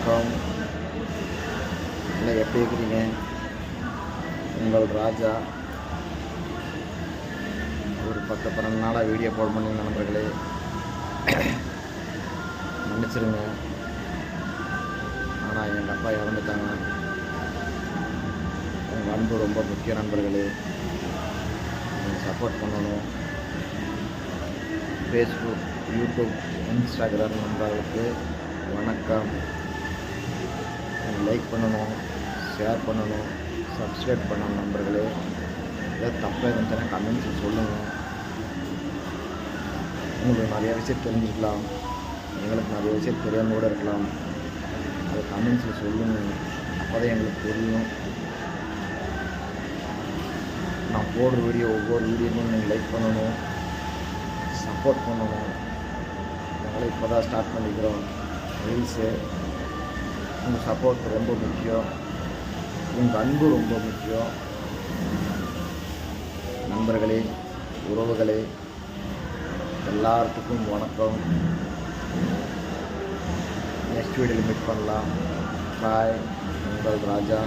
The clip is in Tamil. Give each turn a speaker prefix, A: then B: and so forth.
A: வணக்கம். எல்லாம் எப்படி இருக்கிறீங்க? உங்கள் ராஜா. ஒரு 10-12 நாளாக வீடியோ போட முடியுங்க நண்பர்களே, மன்னிச்சிருங்க. ஆனால் எங்கள் அப்பா இறந்துட்டாங்க. உங்கள் அன்பு ரொம்ப முக்கிய நண்பர்களே. நீங்கள் சப்போர்ட் பண்ணணும். ஃபேஸ்புக், யூடியூப், இன்ஸ்டாகிராம் நண்பர்களுக்கு வணக்கம். லைக் பண்ணணும், ஷேர் பண்ணணும், சப்ஸ்கிரைப் பண்ணணும் நண்பர்களே. ஏதாவது தப்பாக இருந்துச்சுன்னா கமெண்ட்ஸில் சொல்லுங்கள். உங்களுக்கு நிறைய விஷயம் தெரிஞ்சுக்கலாம், எங்களுக்கு நிறைய விஷயம் தெரியாமல் கூட இருக்கலாம். அதை கமெண்ட்ஸில் சொல்லுங்கள். அப்போ தான் எங்களுக்கு தெரியும். நான் போடுற வீடியோ ஒவ்வொரு வீடியோவும் நீங்கள் லைக் பண்ணணும், சப்போர்ட் பண்ணணும். நாங்களே இப்போ தான் ஸ்டார்ட் பண்ணிக்கிறோம் ரீல்ஸு. உங்கள் சப்போர்ட் ரொம்ப முக்கியம், உங்கள் அன்பு ரொம்ப முக்கியம். நண்பர்களே, உறவுகளே, எல்லாத்துக்கும் வணக்கம். நெக்ஸ்ட் வீடியோவில் மீட் பண்ணலாம். பாய். உங்கள் ராஜா.